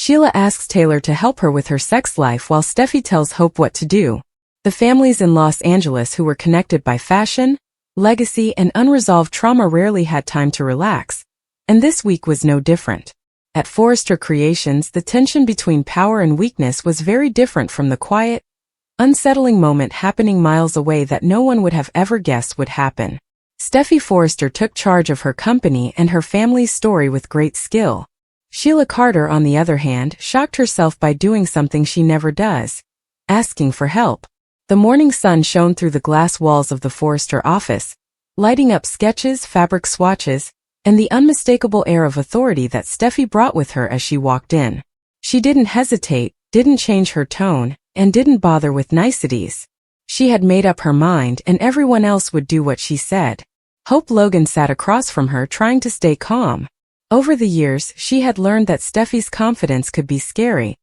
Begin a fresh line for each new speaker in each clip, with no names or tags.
Sheila asks Taylor to help her with her sex life while Steffy tells Hope what to do. The families in Los Angeles who were connected by fashion, legacy, and unresolved trauma rarely had time to relax, and this week was no different. At Forrester Creations, the tension between power and weakness was very different from the quiet, unsettling moment happening miles away that no one would have ever guessed would happen. Steffy Forrester took charge of her company and her family's story with great skill. Sheila Carter, on the other hand, shocked herself by doing something she never does, asking for help. The morning sun shone through the glass walls of the Forrester office, lighting up sketches, fabric swatches, and the unmistakable air of authority that Steffy brought with her as she walked in. She didn't hesitate, didn't change her tone, and didn't bother with niceties. She had made up her mind, and everyone else would do what she said. Hope Logan sat across from her trying to stay calm. Over the years, she had learned that Steffy's confidence could be scary,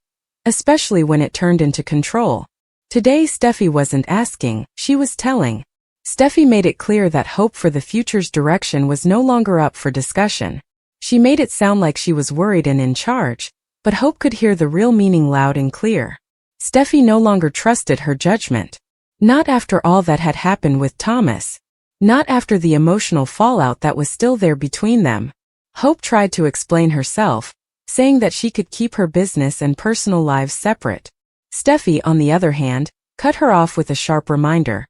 especially when it turned into control. Today Steffy wasn't asking, she was telling. Steffy made it clear that hope for the future's direction was no longer up for discussion. She made it sound like she was worried and in charge, but Hope could hear the real meaning loud and clear. Steffy no longer trusted her judgment. Not after all that had happened with Thomas. Not after the emotional fallout that was still there between them. Hope tried to explain herself, saying that she could keep her business and personal lives separate. Steffy, on the other hand, cut her off with a sharp reminder.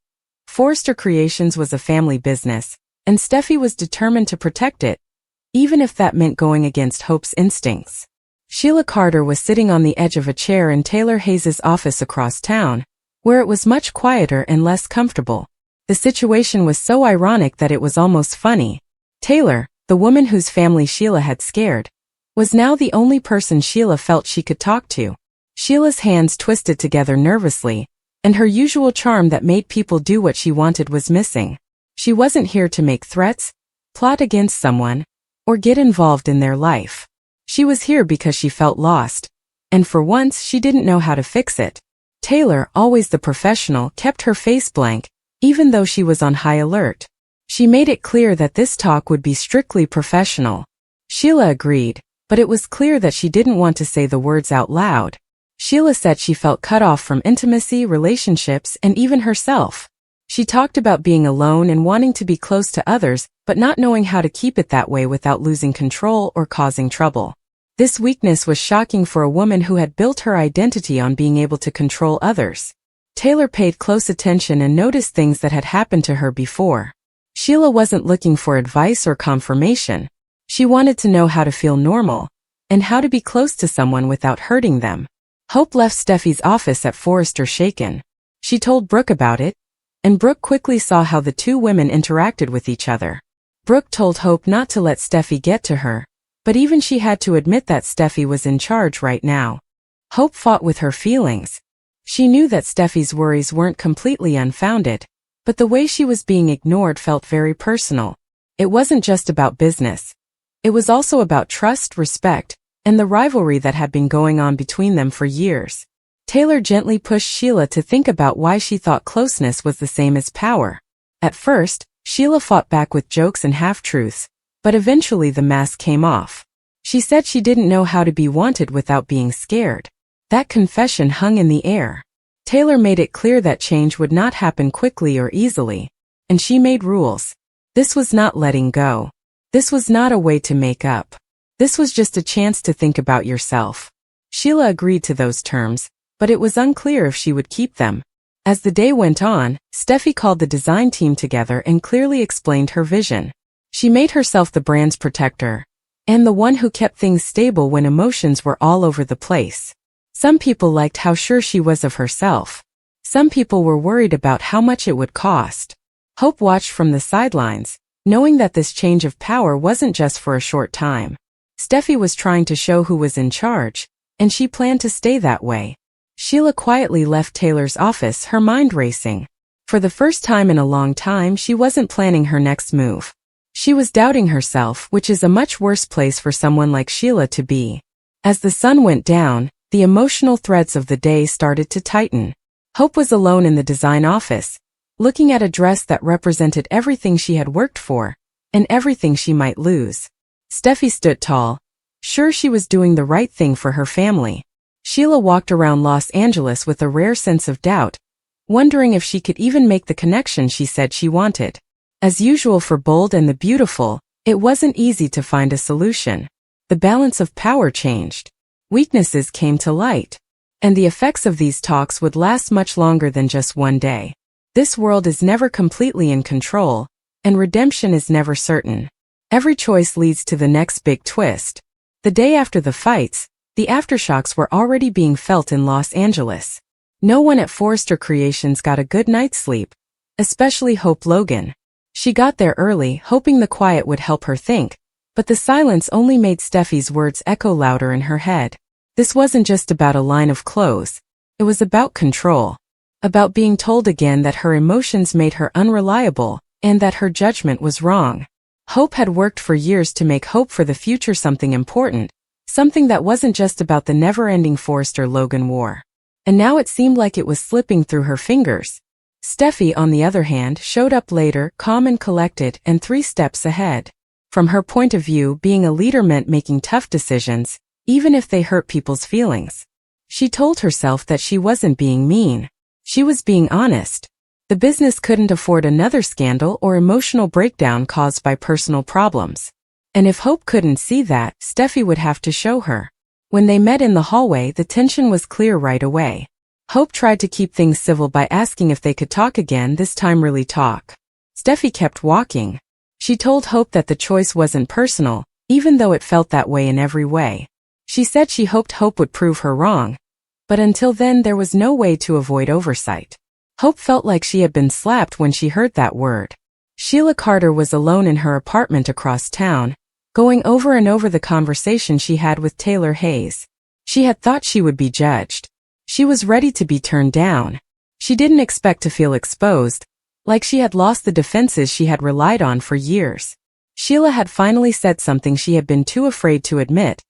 Forrester Creations was a family business, and Steffy was determined to protect it, even if that meant going against Hope's instincts. Sheila Carter was sitting on the edge of a chair in Taylor Hayes' office across town, where it was much quieter and less comfortable. The situation was so ironic that it was almost funny. Taylor, the woman whose family Sheila had scared, was now the only person Sheila felt she could talk to. Sheila's hands twisted together nervously, and her usual charm that made people do what she wanted was missing. She wasn't here to make threats, plot against someone, or get involved in their life. She was here because she felt lost, and for once she didn't know how to fix it. Taylor, always the professional, kept her face blank, even though she was on high alert. She made it clear that this talk would be strictly professional. Sheila agreed, but it was clear that she didn't want to say the words out loud. Sheila said she felt cut off from intimacy, relationships, and even herself. She talked about being alone and wanting to be close to others, but not knowing how to keep it that way without losing control or causing trouble. This weakness was shocking for a woman who had built her identity on being able to control others. Taylor paid close attention and noticed things that had happened to her before. Sheila wasn't looking for advice or confirmation. She wanted to know how to feel normal, and how to be close to someone without hurting them. Hope left Steffy's office at Forrester shaken. She told Brooke about it, and Brooke quickly saw how the two women interacted with each other. Brooke told Hope not to let Steffy get to her, but even she had to admit that Steffy was in charge right now. Hope fought with her feelings. She knew that Steffy's worries weren't completely unfounded, but the way she was being ignored felt very personal. It wasn't just about business. It was also about trust, respect, and the rivalry that had been going on between them for years. Taylor gently pushed Sheila to think about why she thought closeness was the same as power. At first, Sheila fought back with jokes and half-truths, but eventually the mask came off. She said she didn't know how to be wanted without being scared. That confession hung in the air. Taylor made it clear that change would not happen quickly or easily, and she made rules. This was not letting go. This was not a way to make up. This was just a chance to think about yourself. Sheila agreed to those terms, but it was unclear if she would keep them. As the day went on, Steffy called the design team together and clearly explained her vision. She made herself the brand's protector, and the one who kept things stable when emotions were all over the place. Some people liked how sure she was of herself. Some people were worried about how much it would cost. Hope watched from the sidelines, knowing that this change of power wasn't just for a short time. Steffy was trying to show who was in charge, and she planned to stay that way. Sheila quietly left Taylor's office, her mind racing. For the first time in a long time, she wasn't planning her next move. She was doubting herself, which is a much worse place for someone like Sheila to be. As the sun went down, the emotional threads of the day started to tighten. Hope was alone in the design office, looking at a dress that represented everything she had worked for, and everything she might lose. Steffy stood tall, sure she was doing the right thing for her family. Sheila walked around Los Angeles with a rare sense of doubt, wondering if she could even make the connection she said she wanted. As usual for Bold and the Beautiful, it wasn't easy to find a solution. The balance of power changed. Weaknesses came to light. And the effects of these talks would last much longer than just one day. This world is never completely in control, and redemption is never certain. Every choice leads to the next big twist. The day after the fights, the aftershocks were already being felt in Los Angeles. No one at Forrester Creations got a good night's sleep, especially Hope Logan. She got there early, hoping the quiet would help her think, but the silence only made Steffy's words echo louder in her head. This wasn't just about a line of clothes. It was about control. About being told again that her emotions made her unreliable, and that her judgment was wrong. Hope had worked for years to make hope for the future something important, something that wasn't just about the never-ending Forrester-Logan war. And now it seemed like it was slipping through her fingers. Steffy, on the other hand, showed up later, calm and collected, and 3 steps ahead. From her point of view, being a leader meant making tough decisions, even if they hurt people's feelings. She told herself that she wasn't being mean. She was being honest. The business couldn't afford another scandal or emotional breakdown caused by personal problems. And if Hope couldn't see that, Steffy would have to show her. When they met in the hallway, the tension was clear right away. Hope tried to keep things civil by asking if they could talk again, this time really talk. Steffy kept walking. She told Hope that the choice wasn't personal, even though it felt that way in every way. She said she hoped Hope would prove her wrong. But until then there was no way to avoid oversight. Hope felt like she had been slapped when she heard that word. Sheila Carter was alone in her apartment across town, going over and over the conversation she had with Taylor Hayes. She had thought she would be judged. She was ready to be turned down. She didn't expect to feel exposed, like she had lost the defenses she had relied on for years. Sheila had finally said something she had been too afraid to admit.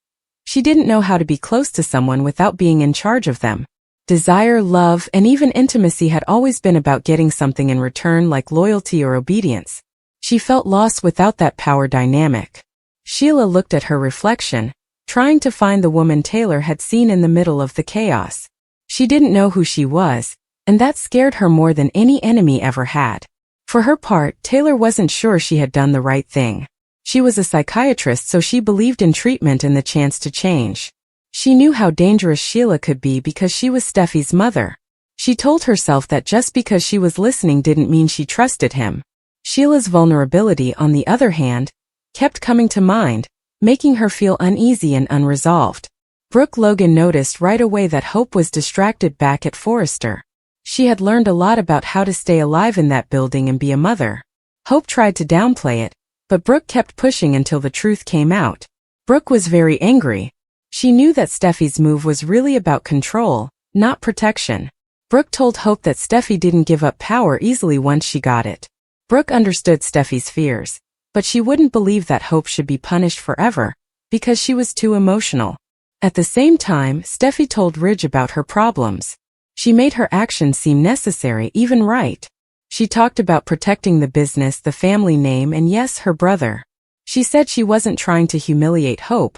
She didn't know how to be close to someone without being in charge of them. Desire, love, and even intimacy had always been about getting something in return, like loyalty or obedience. She felt lost without that power dynamic. Sheila looked at her reflection, trying to find the woman Taylor had seen in the middle of the chaos. She didn't know who she was, and that scared her more than any enemy ever had. For her part, Taylor wasn't sure she had done the right thing. She was a psychiatrist, so she believed in treatment and the chance to change. She knew how dangerous Sheila could be because she was Steffy's mother. She told herself that just because she was listening didn't mean she trusted him. Sheila's vulnerability, on the other hand, kept coming to mind, making her feel uneasy and unresolved. Brooke Logan noticed right away that Hope was distracted back at Forrester. She had learned a lot about how to stay alive in that building and be a mother. Hope tried to downplay it, but Brooke kept pushing until the truth came out. Brooke was very angry. She knew that Steffy's move was really about control, not protection. Brooke told Hope that Steffy didn't give up power easily once she got it. Brooke understood Steffy's fears, but she wouldn't believe that Hope should be punished forever, because she was too emotional. At the same time, Steffy told Ridge about her problems. She made her actions seem necessary, even right. She talked about protecting the business, the family name, and yes, her brother. She said she wasn't trying to humiliate Hope.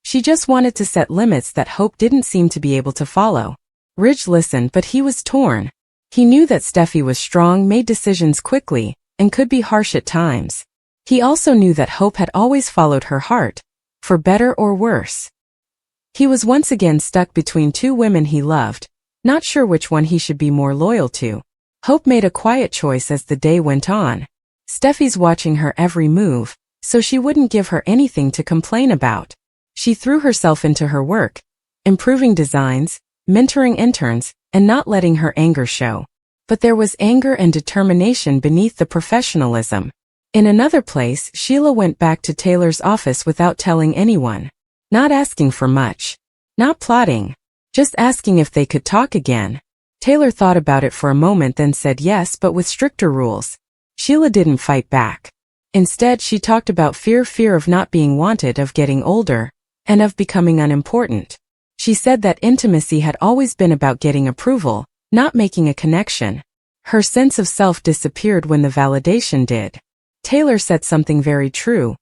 She just wanted to set limits that Hope didn't seem to be able to follow. Ridge listened, but he was torn. He knew that Steffy was strong, made decisions quickly, and could be harsh at times. He also knew that Hope had always followed her heart, for better or worse. He was once again stuck between 2 women he loved, not sure which one he should be more loyal to. Hope made a quiet choice as the day went on. Steffy's watching her every move, so she wouldn't give her anything to complain about. She threw herself into her work, improving designs, mentoring interns, and not letting her anger show. But there was anger and determination beneath the professionalism. In another place, Sheila went back to Taylor's office without telling anyone. Not asking for much. Not plotting. Just asking if they could talk again. Taylor thought about it for a moment, then said yes, but with stricter rules. Sheila didn't fight back. Instead, she talked about fear of not being wanted, of getting older, and of becoming unimportant. She said that intimacy had always been about getting approval, not making a connection. Her sense of self disappeared when the validation did. Taylor said something very true.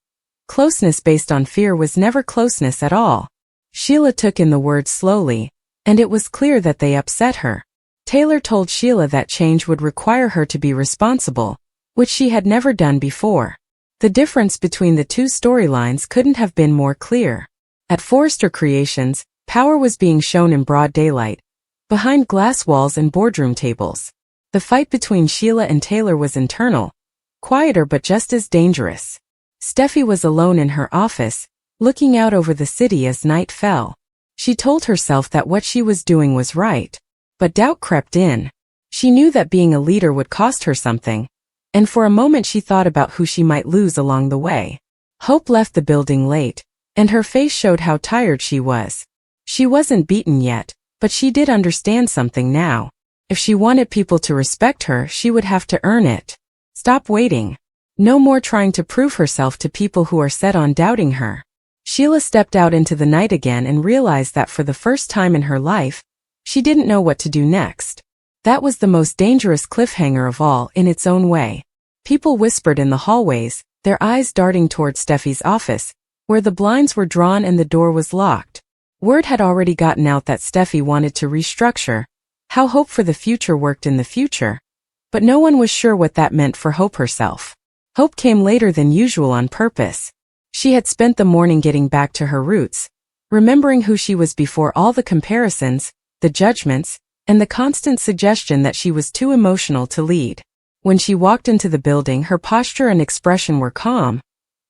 Closeness based on fear was never closeness at all. Sheila took in the words slowly, and it was clear that they upset her. Taylor told Sheila that change would require her to be responsible, which she had never done before. The difference between the two storylines couldn't have been more clear. At Forrester Creations, power was being shown in broad daylight, behind glass walls and boardroom tables. The fight between Sheila and Taylor was internal, quieter but just as dangerous. Steffy was alone in her office, looking out over the city as night fell. She told herself that what she was doing was right, but doubt crept in. She knew that being a leader would cost her something, and for a moment she thought about who she might lose along the way. Hope left the building late, and her face showed how tired she was. She wasn't beaten yet, but she did understand something now. If she wanted people to respect her, she would have to earn it. Stop waiting. No more trying to prove herself to people who are set on doubting her. Sheila stepped out into the night again and realized that for the first time in her life, she didn't know what to do next. That was the most dangerous cliffhanger of all in its own way. People whispered in the hallways, their eyes darting toward Steffy's office, where the blinds were drawn and the door was locked. Word had already gotten out that Steffy wanted to restructure how Hope for the future worked in the future, but no one was sure what that meant for Hope herself. Hope came later than usual on purpose. She had spent the morning getting back to her roots, remembering who she was before all the comparisons, the judgments, and the constant suggestion that she was too emotional to lead. When she walked into the building, her posture and expression were calm,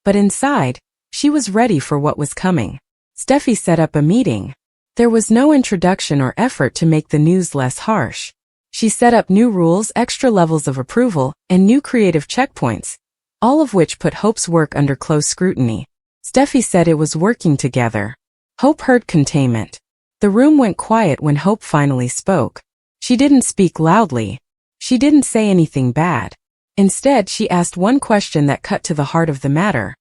but inside, she was ready for what was coming. Steffy set up a meeting. There was no introduction or effort to make the news less harsh. She set up new rules, extra levels of approval, and new creative checkpoints, all of which put Hope's work under close scrutiny. Steffy said it was working together. Hope heard containment. The room went quiet when Hope finally spoke. She didn't speak loudly. She didn't say anything bad. Instead, she asked one question that cut to the heart of the matter.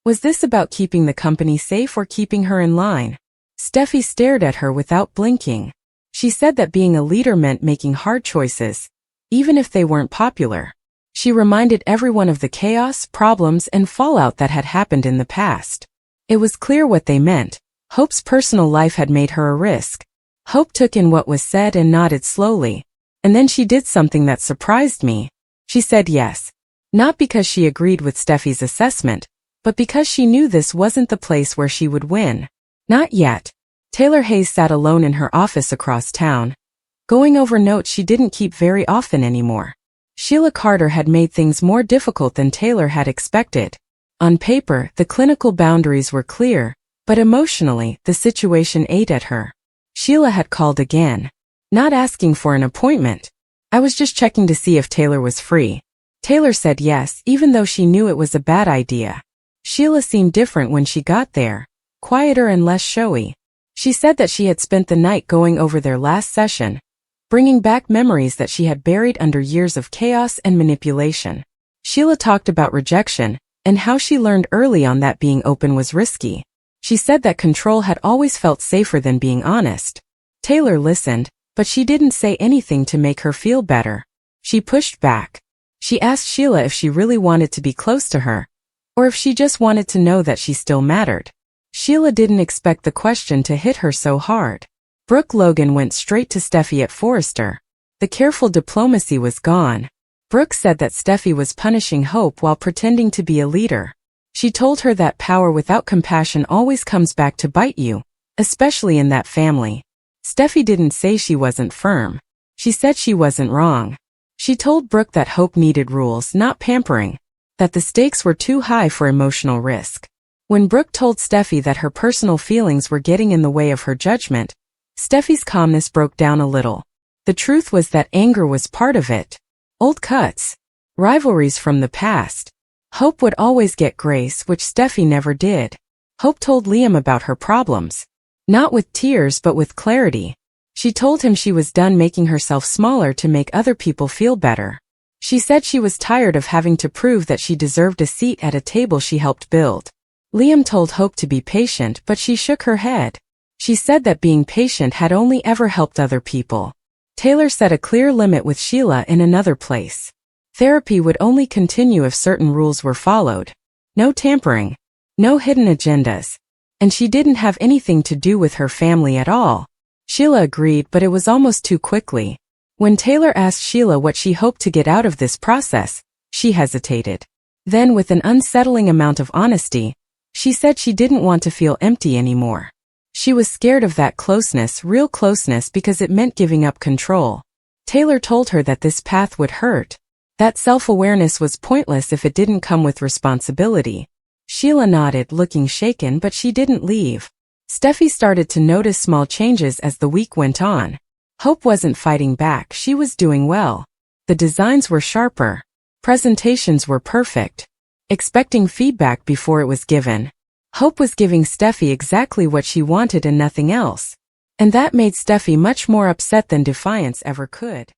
Was this about keeping the company safe or keeping her in line? Steffy stared at her without blinking. She said that being a leader meant making hard choices, even if they weren't popular. She reminded everyone of the chaos, problems, and fallout that had happened in the past. It was clear what they meant. Hope's personal life had made her a risk. Hope took in what was said and nodded slowly. And then she did something that surprised me. She said yes. Not because she agreed with Steffy's assessment, but because she knew this wasn't the place where she would win. Not yet. Taylor Hayes sat alone in her office across town, going over notes she didn't keep very often anymore. Sheila Carter had made things more difficult than Taylor had expected. On paper, the clinical boundaries were clear, but emotionally, the situation ate at her. Sheila had called again. Not asking for an appointment. I was just checking to see if Taylor was free. Taylor said yes, even though she knew it was a bad idea. Sheila seemed different when she got there, quieter and less showy. She said that she had spent the night going over their last session, bringing back memories that she had buried under years of chaos and manipulation. Sheila talked about rejection, and how she learned early on that being open was risky. She said that control had always felt safer than being honest. Taylor listened, but she didn't say anything to make her feel better. She pushed back. She asked Sheila if she really wanted to be close to her, or if she just wanted to know that she still mattered. Sheila didn't expect the question to hit her so hard. Brooke Logan went straight to Steffy at Forrester. The careful diplomacy was gone. Brooke said that Steffy was punishing Hope while pretending to be a leader. She told her that power without compassion always comes back to bite you, especially in that family. Steffy didn't say she wasn't firm. She said she wasn't wrong. She told Brooke that Hope needed rules, not pampering, that the stakes were too high for emotional risk. When Brooke told Steffy that her personal feelings were getting in the way of her judgment, Steffy's calmness broke down a little. The truth was that anger was part of it. Old cuts. Rivalries from the past. Hope would always get grace, which Steffy never did. Hope told Liam about her problems. Not with tears but with clarity. She told him she was done making herself smaller to make other people feel better. She said she was tired of having to prove that she deserved a seat at a table she helped build. Liam told Hope to be patient, but she shook her head. She said that being patient had only ever helped other people. Taylor set a clear limit with Sheila in another place. Therapy would only continue if certain rules were followed. No tampering. No hidden agendas. And she didn't have anything to do with her family at all. Sheila agreed, but it was almost too quickly. When Taylor asked Sheila what she hoped to get out of this process, she hesitated. Then, with an unsettling amount of honesty, she said she didn't want to feel empty anymore. She was scared of that closeness, real closeness, because it meant giving up control. Taylor told her that this path would hurt. That self-awareness was pointless if it didn't come with responsibility. Sheila nodded, looking shaken, but she didn't leave. Steffy started to notice small changes as the week went on. Hope wasn't fighting back, she was doing well. The designs were sharper. Presentations were perfect. Expecting feedback before it was given. Hope was giving Steffy exactly what she wanted and nothing else. And that made Steffy much more upset than defiance ever could.